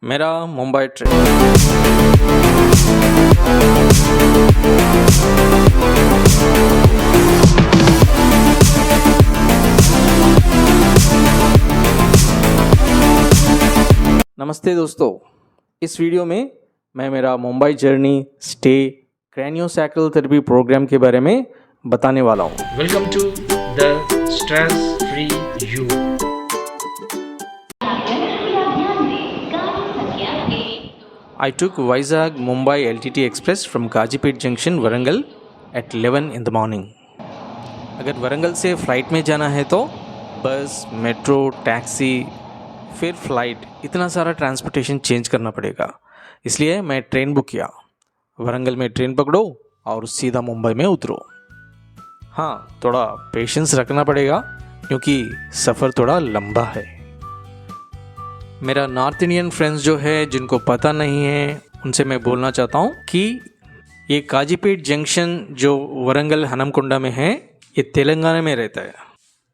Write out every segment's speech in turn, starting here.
मेरा मुंबई ट्रिप। नमस्ते दोस्तों, इस वीडियो में मैं मेरा Mumbai journey stay craniosacral therapy program के बारे में बताने वाला हूँ। Welcome to the stress free you. I took Vizag Mumbai LTT Express from Kajipet Junction, Warangal at 11 in the morning. अगर वरंगल से फ़्लाइट में जाना है तो बस, मेट्रो, टैक्सी, फिर फ़्लाइट, इतना सारा ट्रांसपोर्टेशन चेंज करना पड़ेगा। इसलिए मैं ट्रेन बुक किया। वरंगल में ट्रेन पकड़ो और सीधा मुंबई में उतरो। हाँ, थोड़ा पेशेंस रखना पड़ेगा क्योंकि सफ़र थोड़ा लंबा है। मेरा नॉर्थ इंडियन फ्रेंड्स जो है जिनको पता नहीं है उनसे मैं बोलना चाहता हूँ कि ये काजीपेट जंक्शन जो वरंगल हनमकुंडा में है, ये तेलंगाना में रहता है।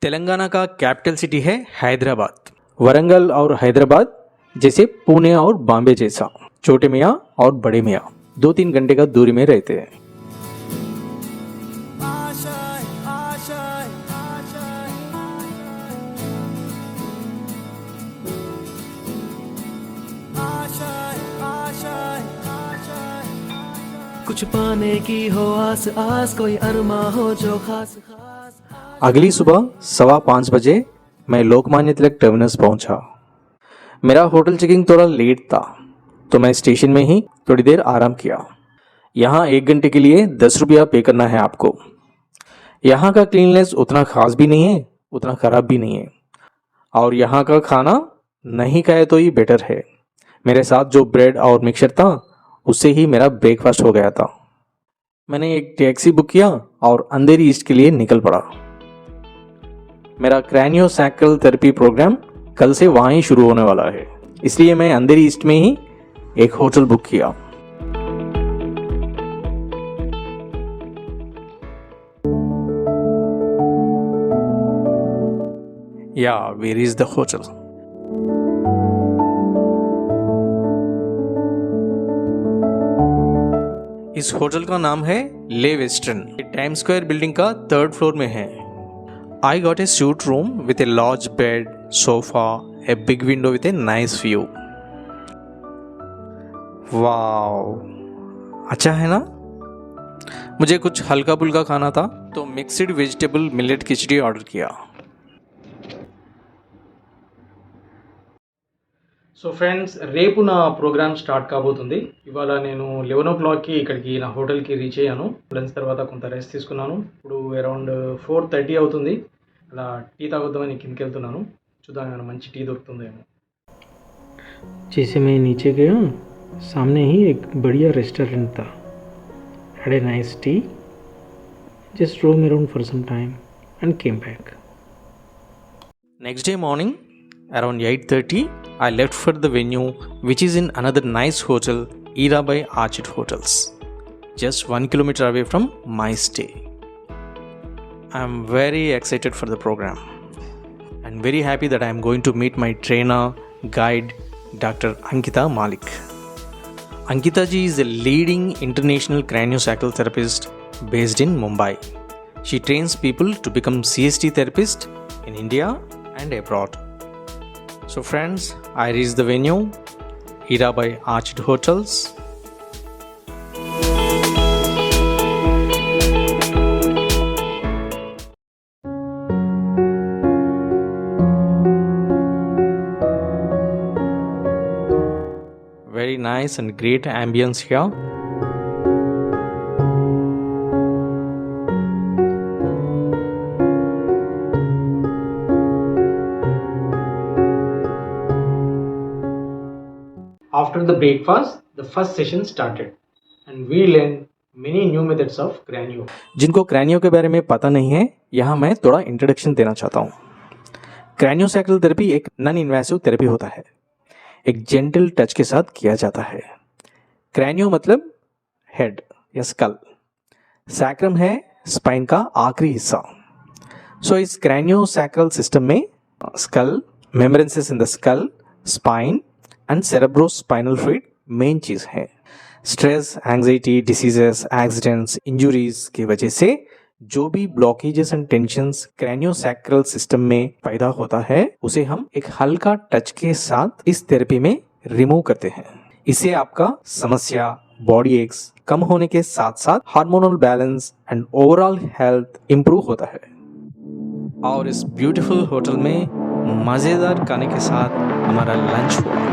तेलंगाना का कैपिटल सिटी है हैदराबाद। वरंगल और हैदराबाद जैसे पुणे और बॉम्बे जैसा छोटे मियाँ और बड़े मियाँ 2-3 घंटे का दूरी में रहते हैं। कुछ पाने की हो आस आस, कोई अरमा हो जो खास खास। अगली सुबह 5:15 बजे मैं लोकमान्य तिलक टर्मिनस पहुंचा। मेरा होटल चेकिंग थोड़ा लेट था तो मैं स्टेशन में ही थोड़ी देर आराम किया। यहाँ 1 घंटे के लिए 10 रुपया पे करना है आपको। यहाँ का क्लीननेस उतना खास भी नहीं है, उतना ख़राब भी नहीं है, और यहाँ का खाना नहीं खाए तो ही बेटर है। मेरे साथ जो ब्रेड और मिक्सचर था उससे ही मेरा ब्रेकफास्ट हो गया था। मैंने एक टैक्सी बुक किया और अंधेरी ईस्ट के लिए निकल पड़ा। मेरा क्रैनियोसैक्रल थेरेपी प्रोग्राम कल से वहाँ ही शुरू होने वाला है, इसलिए मैं अंधेरी ईस्ट में ही एक होटल बुक किया। Where is the hotel? इस होटल का नाम है ले वेस्टर्न। टाइम स्क्वायर बिल्डिंग का 3rd फ्लोर में है। I got a suit room with a large bed, sofa, a big window with a nice view. Wow, अच्छा है ना? मुझे कुछ हल्का फुल्का खाना था तो मिक्स्ड वेजिटेबल मिलेट खिचड़ी ऑर्डर किया। సో ఫ్రెండ్స్, రేపు నా ప్రోగ్రామ్ స్టార్ట్ కాబోతుంది. ఇవాళ నేను 11 o'clockకి ఇక్కడికి నా హోటల్కి రీచ్ అయ్యాను. లంచ్ తర్వాత కొంత రెస్ట్ తీసుకున్నాను. ఇప్పుడు అరౌండ్ 4:30 అవుతుంది. అలా టీ తాగుద్దామని కిందకి వెళ్తున్నాను. చూద్దాం ఏమైనా మంచి టీ దొరుకుతుందేమో. जैसे मैं नीचे गया, सामने ही एक बढ़िया रेस्टोरेंट था। Had a nice tea, just roam around for some time and came back. Next day morning, around 8:30, I left for the venue, which is in another nice hotel, Irabai Arched Hotels, just 1 kilometer away from my stay. I am very excited for the program and very happy that I am going to meet my trainer, guide, Dr. Ankita Malik. Ankita ji is a leading international craniosacral therapist based in Mumbai. She trains people to become CST therapists in India and abroad. So friends, I reached the venue, Irabai Arched Hotels. Very nice and great ambience here. After the breakfast, the first session started and we learned many new methods of cranio. जिनको cranio के बारे में पता नहीं है, यहाँ मैं थोड़ा इंट्रोडक्शन देना चाहता हूँ। क्रैनियोसैक्रल थेरेपी एक नॉन इन्वेसिव थेरेपी होता है। एक जेंटल टच के साथ किया जाता है। क्रैनियो मतलब हेड या स्कल, सैक्रम है स्पाइन का आखिरी हिस्सा। सो इस क्रैनियोसैक्रल सिस्टम में skull, membranes in the skull, spine, and cerebrospinal fluid main चीज़ है। Stress, anxiety, diseases, accidents, injuries की वजह से जो भी blockages and tensions craniosacral system में पैदा होता है उसे हम एक हल्का टच के साथ इस थेरेपी में रिमूव करते हैं। इससे आपका समस्या, बॉडी एक्स कम होने के साथ साथ hormonal balance and overall health improve होता है। और इस ब्यूटीफुल होटल में मज़ेदार खाने के साथ हमारा लंच हुआ।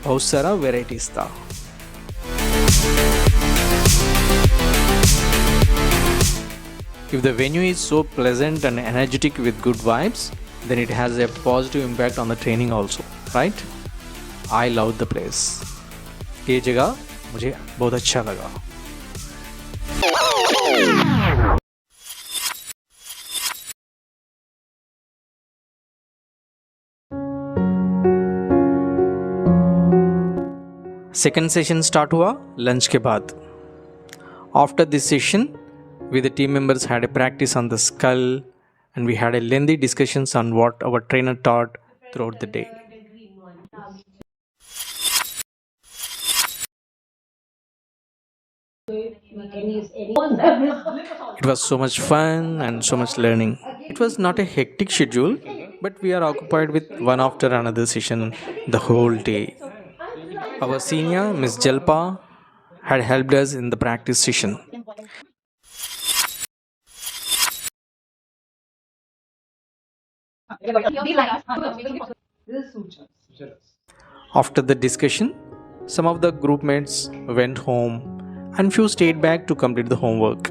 बहुत सारा वेराइटीज था। If the venue is so pleasant and energetic with good vibes, then it has a positive impact on the training also, right? I love the place. ये जगह मुझे बहुत अच्छा लगा। सेकेंड सेशन स्टार्ट हुआ लंच के बाद। After this session we the team members had a practice on the skull and we had a lengthy discussions on what our trainer taught throughout the day. It was so much fun and so much learning. It was not a hectic schedule, but we are occupied with one after another session the whole day. Our senior, Miss Jalpa, had helped us in the practice session. After the discussion, some of the group mates went home and few stayed back to complete the homework.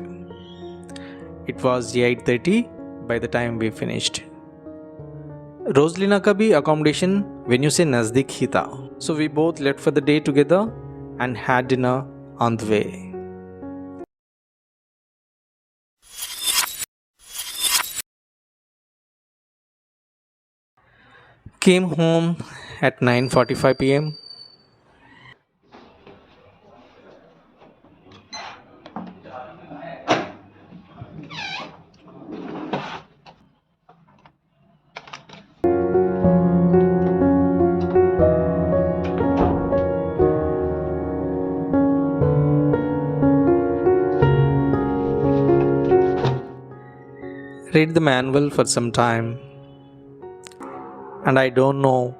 It was 8:30 by the time we finished. रोजलिना का भी accommodation venue से नज़दीक ही था, so we both left for the day together and had dinner on the way. Came home at 9:45 p.m. Read the manual for some time, and I don't know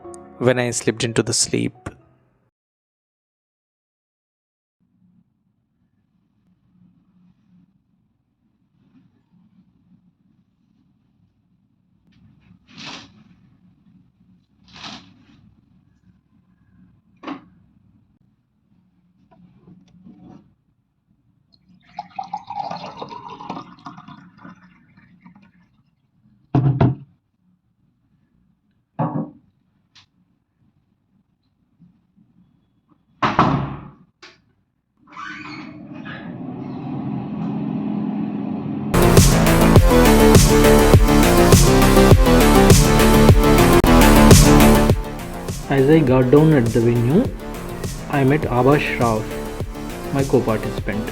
when I slipped into the sleep. As I got down at the venue, I met Abha Shrav, my co-participant.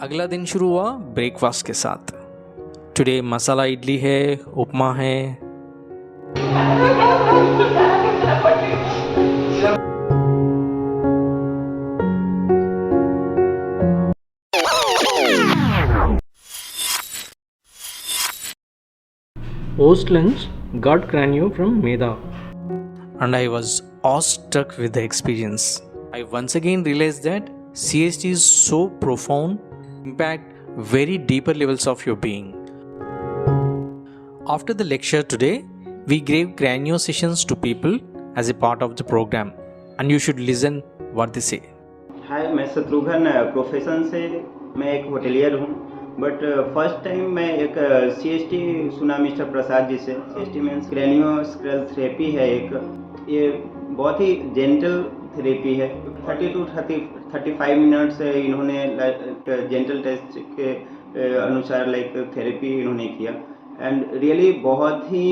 अगला दिन शुरू हुआ breakfast के साथ। Today मसाला इडली है, उपमा है। Post lunch, got cranio from Medha. And I was awestruck with the experience. I once again realized that CST is so profound, impact very deeper levels of your being. After the lecture today, we gave cranio sessions to people as a part of the program, and you should listen what they say. हाय, मैं Shatrughan profession से मैं एक hotelier हूँ, but first time मैं एक CST सुना mister Prasad ji से। CST means क्रैनियोस्क्रल therapy है एक, ये बहुत ही जेंटल थेरेपी है। 30 to 35 मिनट्स इन्होंने जेंटल टेस्ट के अनुसार थेरेपी इन्होंने किया, एंड रियली बहुत ही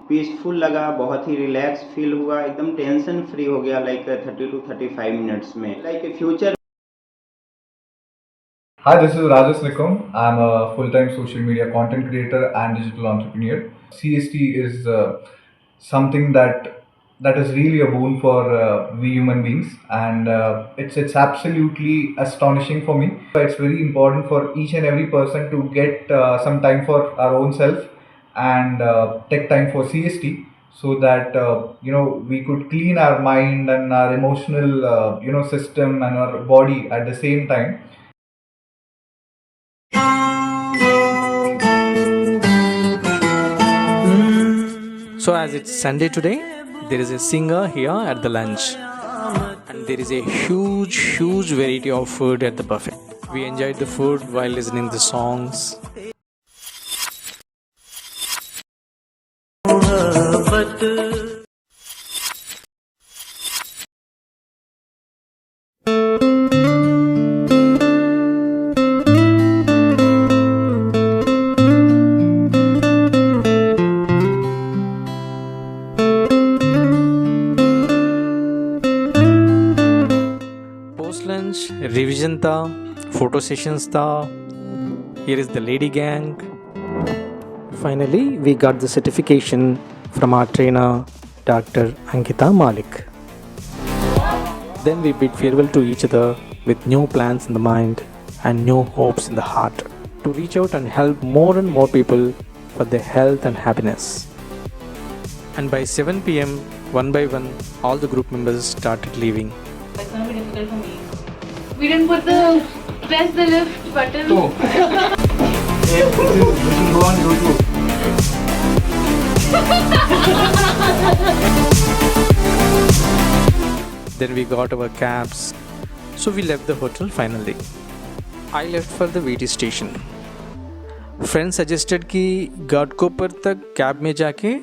पीसफुल लगा, बहुत ही रिलैक्स फील हुआ, एकदम टेंशन फ्री हो गया लाइक 30 to 35 मिनट्स में। Like future Hi, this is Rajas Nikum. I'm a full-time social media content creator and digital entrepreneur. CST is something that is really a boon for we human beings, and it's absolutely astonishing for me. It's very important for each and every person to get some time for our own self and take time for CST, so that we could clean our mind and our emotional system and our body at the same time. So, as it's Sunday today, there is a singer here at the lunch, and there is a huge variety of food at the buffet. We enjoyed the food while listening the songs. Post lunch revision था, photo sessions था. Here is the lady gang. Finally, we got the certification from our trainer, Dr. Ankita Malik. Then we bid farewell to each other with new plans in the mind and new hopes in the heart to reach out and help more and more people for their health and happiness. And by 7 p.m., one by one, all the group members started leaving. It's gonna be difficult for me. We didn't put the press the lift button. Then we got our cabs. So we left the hotel finally. I left for the VT station. Friends suggested कि घाटकोपर तक cab में जाके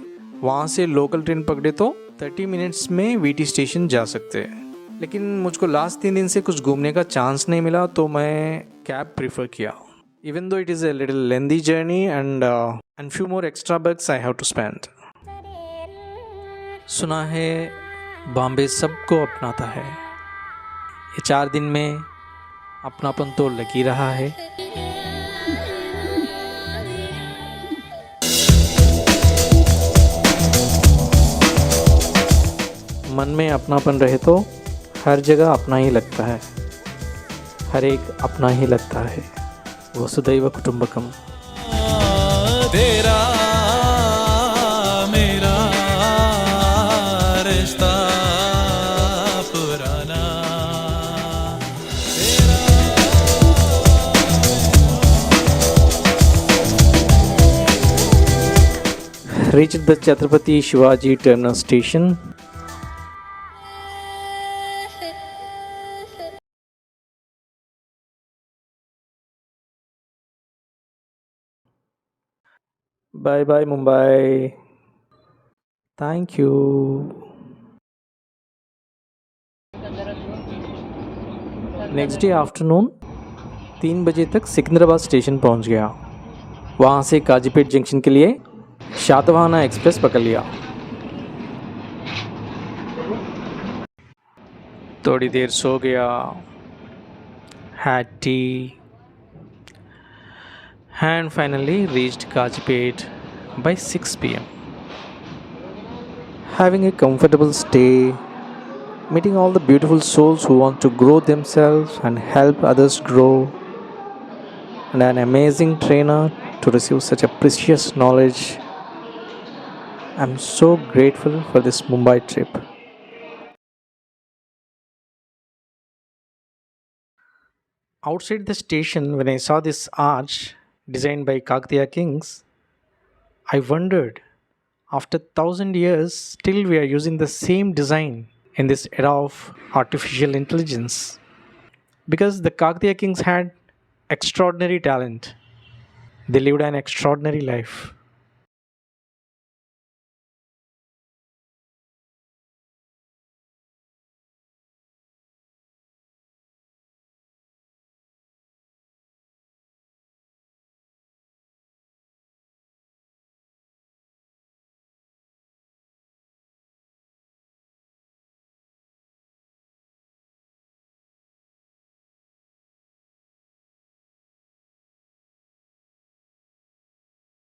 वहाँ से local train पकड़े तो 30 minutes में VT station जा सकते हैं. लेकिन मुझको लास्ट 3 दिन से कुछ घूमने का चांस नहीं मिला तो मैं कैब प्रीफर किया. Even though it is a little lengthy journey and few more extra bucks I have to spend. सुना है बॉम्बे सबको अपनाता है. ये 4 दिन में अपनापन तो लग ही रहा है. मन में अपनापन रहे तो हर जगह अपना ही लगता है. हर एक अपना ही लगता है. वसुदैव कुटुंबकम. तेरा मेरा रिश्ता पुराना. Reached the Chhatrapati Shivaji Terminus station. Bye bye Mumbai. Thank you. Next day afternoon 3 बजे तक सिकंदराबाद स्टेशन पहुंच गया. वहाँ से काजीपेट जंक्शन के लिए शातवाहना एक्सप्रेस पकड़ लिया. थोड़ी देर सो गया. had tea and finally reached Kajipet by 6 p.m. Having a comfortable stay, meeting all the beautiful souls who want to grow themselves and help others grow, and an amazing trainer to receive such a precious knowledge. I'm so grateful for this Mumbai trip. Outside the station, when I saw this arch designed by Kakatiya kings, I wondered, after 1,000 years, still we are using the same design in this era of artificial intelligence. Because the Kakatiya kings had extraordinary talent. They lived an extraordinary life.